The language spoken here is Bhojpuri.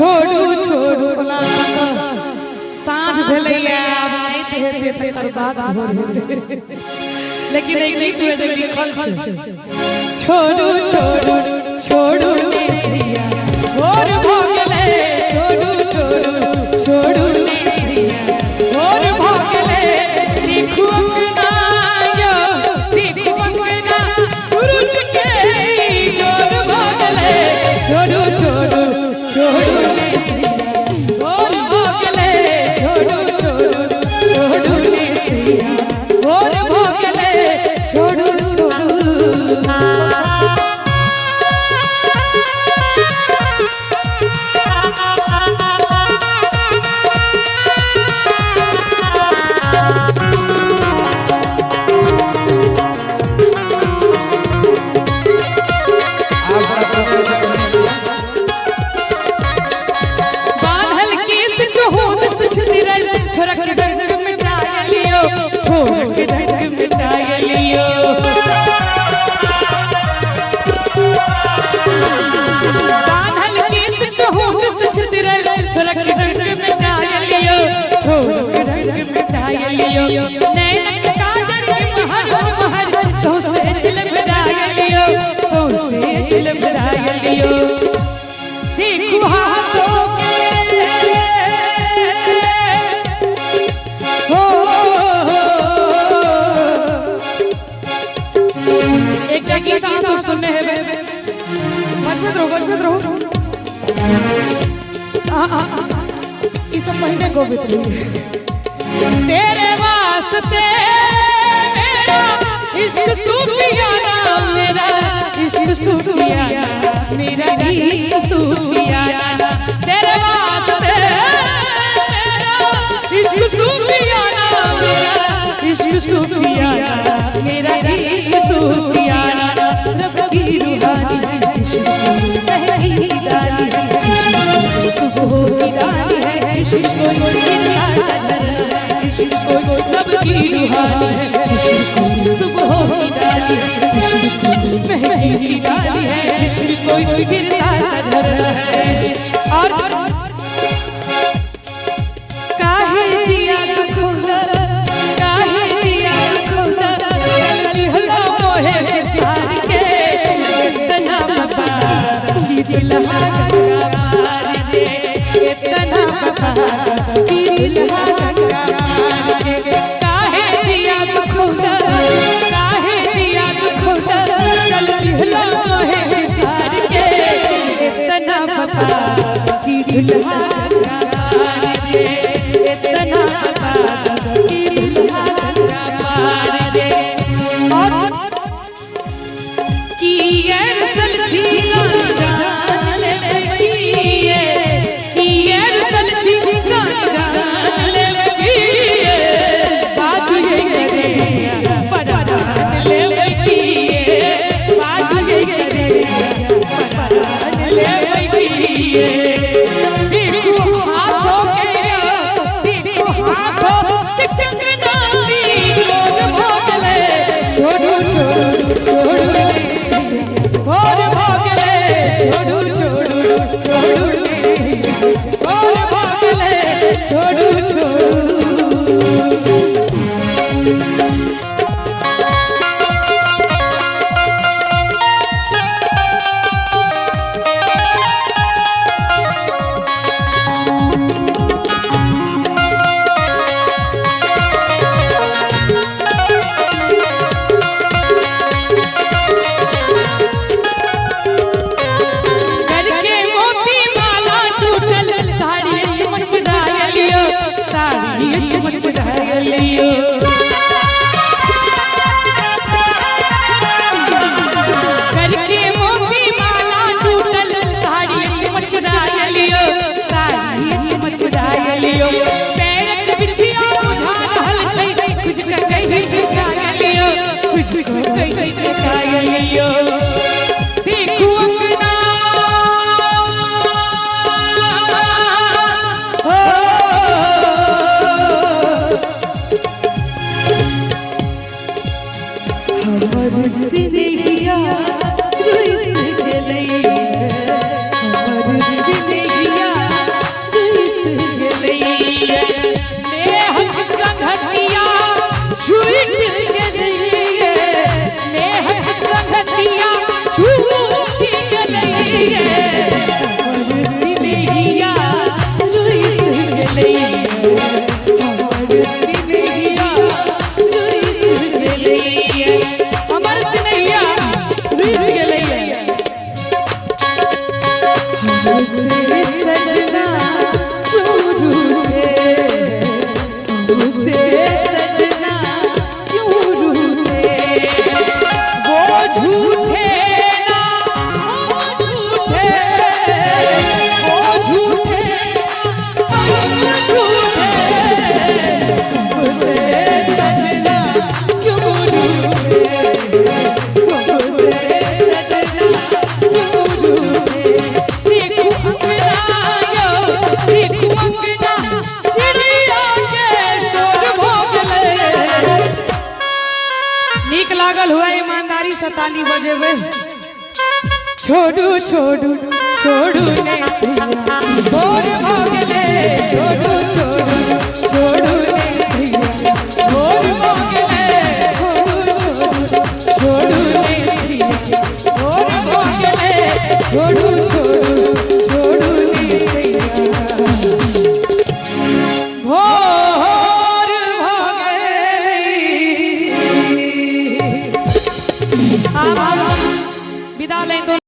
छोड़ू छोड़ू सांझ भेलैया हेते तकर बाद भोर हेते लेकिन एक गीत में जे लिखल छै छोड़ू छोड़ू छोड़ू नेसिया भोर भ गेलै छोड़ू छोड़ू छोड़ू नेसिया भोर भ गेलै देखू अंगना यो देखू अंगना सूरज के जोर भ गेलै छोड़ू छोड़ू छोड़ू नेसिया भोर भ गेलै छोड़ू छोड़ू छोड़ू नेसिया भोर भ गेलै छोड़ू छोड़ू बांधल केस जो होत सुछतिरल थोड़ा के डंक मिटा लियो थोड़ा के डंक मिटा लियो बांधल केस जो होत सुछतिरल थोड़ा के डंक मिटा लियो थोड़ा के डंक मिटा लियो नैनक काजर के महर महर सौसे चिलबड़ा लियो सौसे चिलबड़ा लियो देखो हाथों के हो एक जगह का सब सुनने हैं मजबूत रहो इस महीने को तेरे वास्ते मेरा इश्क सूफियाना मेरा इश्क सूफियाना मेरा इश्क सूफियाना तेरे वास्ते मेरा इश्क सूफियाना मेरा इश्क सूफियाना मेरा इश्क सूफियाना रब की रूहानी पहली गाली सुबह की गाली है इश्क को रब की रूहानी सुबह की गाली पहली गाली है इश्क कोई गिरता सदर है और काहे जिया खुदा काहे जिया खुदा चली हल्ला मोहे सार के तना बाबा दिल हाथ मार दे तना बाबा दिल हाथ मार दे काहे जिया खुदा काहे जिया खुदा चली हल्ला मोहे सार के तना बाबा दिल हाथ मार दे तना बाबा दिल हाथ मार दे और की अरसल छीना जान ले की अरसल छीना जान ले बाजू ये करे परान ले बाजू ये करे परान ले छोड़ू छोड़ू छोड़ू ने सिया भोर हो गले छोड़ू छोड़ू छोड़ू ने सिया भोर हो गले छोड़ू छोड़ू छोड़ू ने सिया भोर हो गले छोड़ू छोड़ू छोड़ू ने सिया भोर हो गले। विदा लें।